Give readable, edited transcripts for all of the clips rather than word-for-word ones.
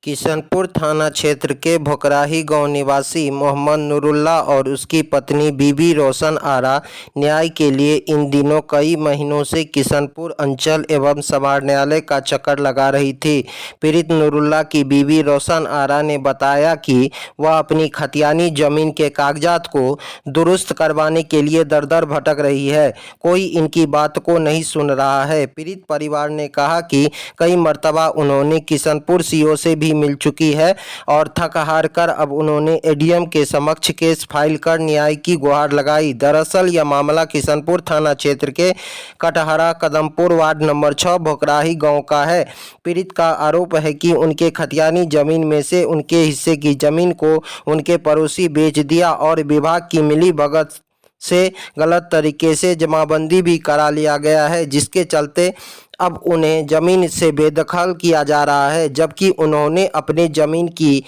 किशनपुर थाना क्षेत्र के भोकराही गांव निवासी मोहम्मद नूरुल्लाह और उसकी पत्नी बीबी रोशन आरा न्याय के लिए इन दिनों कई महीनों से किशनपुर अंचल एवं समाहरणालय का चक्कर लगा रही थी। पीड़ित नूरुल्लाह की बीबी रोशन आरा ने बताया कि वह अपनी खतियानी जमीन के कागजात को दुरुस्त करवाने के लिए दर दर भटक रही है, कोई इनकी बात को नहीं सुन रहा है। पीड़ित परिवार ने कहा कि कई मर्तबा उन्होंने किशनपुर सीओ से भी मिल चुकी है और थक हार कर अब उन्होंने एडीएम के समक्ष केस फाइल कर न्याय की गुहार लगाई। दरअसल यह मामला किशनपुर थाना क्षेत्र के कटहरा कदमपुर वार्ड नंबर 6 भोकराही गांव का है। पीड़ित का आरोप है कि उनके खतियानी जमीन में से उनके हिस्से की जमीन को उनके पड़ोसी बेच दिया और विभाग की मिलीभगत से गलत तरीके से जमाबंदी भी करा लिया गया है, जिसके चलते अब उन्हें ज़मीन से बेदखल किया जा रहा है, जबकि उन्होंने अपने ज़मीन की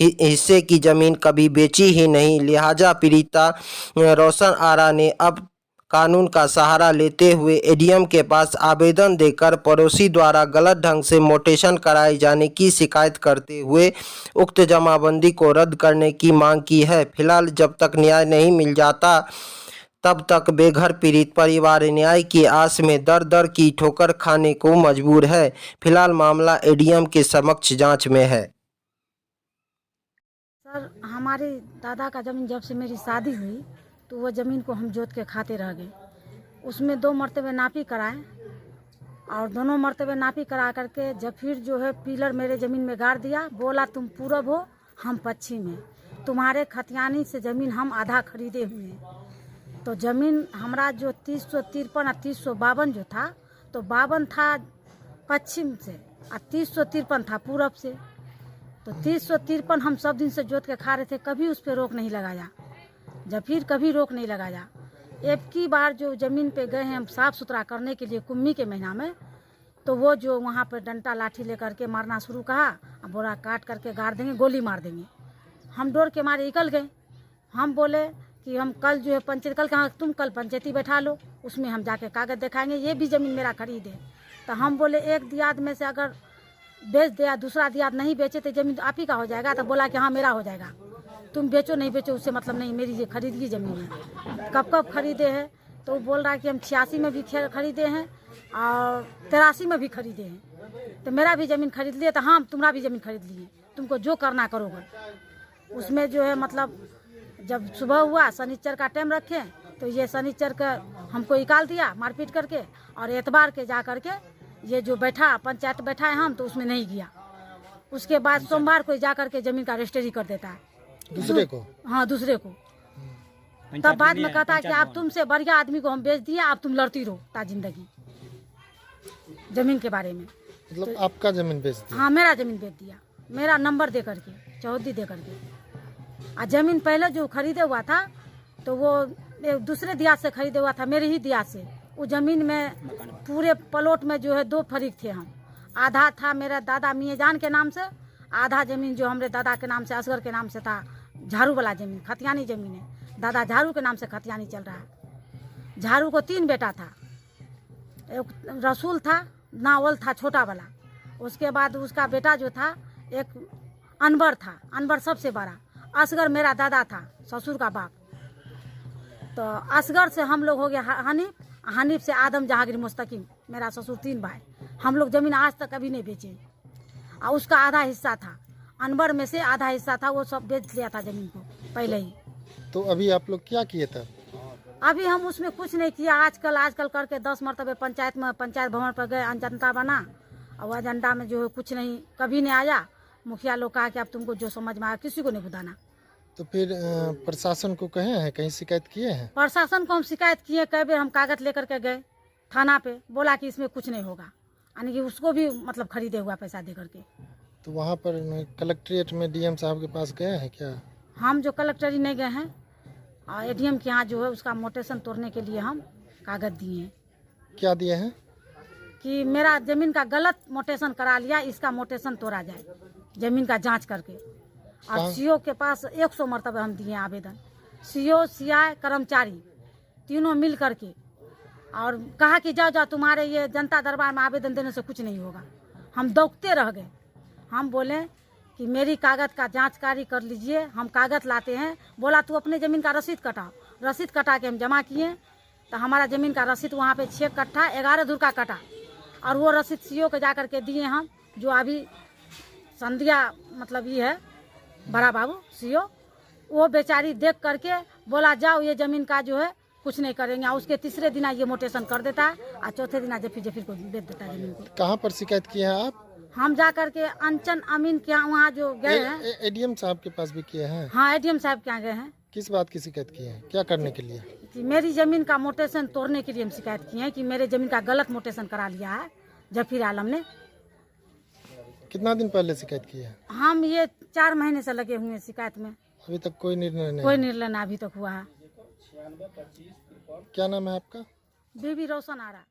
हिस्से की ज़मीन कभी बेची ही नहीं। लिहाजा पीड़िता रोशन आरा ने अब कानून का सहारा लेते हुए एडीएम के पास आवेदन देकर पड़ोसी द्वारा गलत ढंग से मोटेशन कराए जाने की शिकायत करते हुए उक्त जमाबंदी को रद्द करने की मांग की है। फिलहाल जब तक न्याय नहीं मिल जाता तब तक बेघर पीड़ित परिवार न्याय की आस में दर दर की ठोकर खाने को मजबूर है। फिलहाल मामला एडीएम के समक्ष जांच में है। सर, हमारे दादा का ज़मीन जब से मेरी शादी हुई तो वह ज़मीन को हम जोत के खाते रह गए। उसमें 2 मरतबे नापी कराए और दोनों मरतबे नापी करा करके जब फिर जो है पिलर मेरे ज़मीन में गाड़ दिया, बोला तुम पूरब हो हम पश्चिम में, तुम्हारे खतियानी से ज़मीन हम आधा खरीदे हुए हैं। तो ज़मीन हमारा जो 353 और 352 जो था, तो 52 था पश्चिम से और 353 था पूरब से। तो 353 हम सब दिन से जोत के खा रहे थे, कभी उस पर रोक नहीं लगाया। जब फिर कभी रोक नहीं लगाया, एक की बार जो ज़मीन पे गए हैं हम साफ़ सुथरा करने के लिए कुम्मी के महीना में, तो वो जो वहाँ पर डंटा लाठी लेकर के मारना शुरू कहा, बोरा काट करके गाड़ देंगे, गोली मार देंगे। हम डर के मारे निकल गए। हम बोले कि हम कल जो है पंचायत, कल कहाँ तुम कल पंचायती बैठा लो, उसमें हम जाके कागज़ दिखाएंगे, ये भी ज़मीन मेरा खरीद है। तो हम बोले एक दियाद में से अगर बेच दिया, दूसरा दियाद नहीं बेचे तो ज़मीन आप ही का हो जाएगा। तो बोला कि हाँ मेरा हो जाएगा, तुम बेचो नहीं बेचो उससे मतलब नहीं, मेरी ये खरीद की ज़मीन है। कब कब खरीदे हैं, तो बोल रहा है कि हम 86 में भी खरीदे हैं और 83 में भी खरीदे हैं। तो मेरा भी ज़मीन खरीद लिए, तो हाँ तुम्हारा भी ज़मीन खरीद लिए, तुमको जो करना करोगे। उसमें जो है मतलब जब सुबह हुआ, शनिचर का टाइम रखे, तो ये शनिचर का हमको निकाल दिया मारपीट करके, और एतबार के जा करके ये जो बैठा पंचायत बैठा है हम, तो उसमें नहीं गया। उसके बाद सोमवार को जा करके ज़मीन का रजिस्ट्री कर देता है दूसरे को। हाँ दूसरे को। तब बाद में कहता है कि आप तुमसे बढ़िया आदमी को हम बेच दिए, आप तुम लड़ती रहो ता जिंदगी जमीन के बारे में। मतलब तो आपका जमीन बेच दिया? हाँ मेरा जमीन बेच दिया, मेरा नंबर दे करके, चौहद्दी दे करके। और जमीन पहले जो खरीदे हुआ था तो वो दूसरे दियाद से खरीदे हुआ था, मेरे ही दियाद से। वो जमीन में पूरे प्लॉट में जो है 2 फरीक थे हम। आधा था मेरा दादा मियाँ जान के नाम से, आधा जमीन जो हमारे दादा के नाम से, असगर के नाम से था, झाड़ू वाला जमीन, खतियानी जमीन है। दादा झाड़ू के नाम से खतियानी चल रहा है। झाड़ू को 3 बेटा था, एक रसूल था, नावल था छोटा वाला, उसके बाद उसका बेटा जो था एक अनवर था, अनवर सबसे बड़ा। असगर मेरा दादा था, ससुर का बाप। तो असगर से हम लोग हो गया हनीफ, हनीफ से आदम जहांगीर मुस्तकीम, मेरा ससुर 3 भाई। हम लोग ज़मीन आज तक कभी नहीं बेचे। और उसका आधा हिस्सा था, अनवर में से आधा हिस्सा था, वो सब बेच लिया था ज़मीन को पहले ही। तो अभी आप लोग क्या किए था? अभी हम उसमें कुछ नहीं किया। आजकल करके 10 मरतबे पंचायत में, पंचायत भवन पर गए, अजंता बना, और अजंता में जो है कुछ नहीं, कभी नहीं आया। मुखिया लोग कहा कि अब तुमको जो समझ में आया, किसी को नहीं बताना। तो फिर प्रशासन को कहे हैं, कहीं शिकायत किए हैं? प्रशासन को हम शिकायत किए, कई बार हम कागज लेकर के गए थाना पे, बोला कि इसमें कुछ नहीं होगा, यानी कि उसको भी मतलब खरीदे हुआ पैसा दे करके। तो वहाँ पर कलेक्ट्रेट में डीएम साहब के पास गए हैं क्या? हम जो कलेक्टर ही नहीं गए हैं, और एडीएम के यहाँ जो है उसका मोटेशन तोड़ने के लिए हम कागज दिए हैं। क्या दिए हैं? कि मेरा ज़मीन का गलत मोटेशन करा लिया, इसका मोटेशन तोड़ा जाए ज़मीन का जांच करके। और सीओ के पास 100 मरतबे हम दिए आवेदन, सीओ सीआई कर्मचारी तीनों मिल करके, और कहा कि जाओ तुम्हारे ये जनता दरबार में आवेदन देने से कुछ नहीं होगा। हम दौड़ते रह गए। हम बोले कि मेरी कागज का जांचकारी कर लीजिए। हम कागज लाते हैं, बोला तू अपने ज़मीन का रसीद कटाओ। रसीद कटा के हम जमा किए तो हमारा ज़मीन का रसीद वहाँ पे 6 कट्ठा 11 धुर का कटा, और वो रसीद सीओ को जा करके दिए हम, जो अभी संध्या मतलब ये है बड़ा बाबू सीओ, वो बेचारी देख करके बोला जाओ ये ज़मीन का जो है कुछ नहीं करेंगे। और उसके तीसरे दिन ये मोटेशन कर देता है और चौथे दिन जफीर को बेच देता है ज़मीन को। कहाँ पर शिकायत किए हैं आप? हम जा करके अंचन अमीन के यहाँ वहाँ जो गए हैं। एडीएम साहब के पास भी किए हैं? हाँ, एडीएम साहब के यहाँ गए हैं। किस बात की शिकायत की है, क्या करने के लिए? कि मेरी ज़मीन का मोटेशन तोड़ने के लिए हम शिकायत किए हैं कि मेरे ज़मीन का गलत मोटेशन करा लिया है जफीर आलम ने। कितना दिन पहले शिकायत की है? हम ये 4 महीने से लगे हुए हैं शिकायत में, अभी तक कोई निर्णय नहीं? कोई निर्णय ना अभी तक हुआ है। क्या नाम है आपका? बीबी रोशन आरा।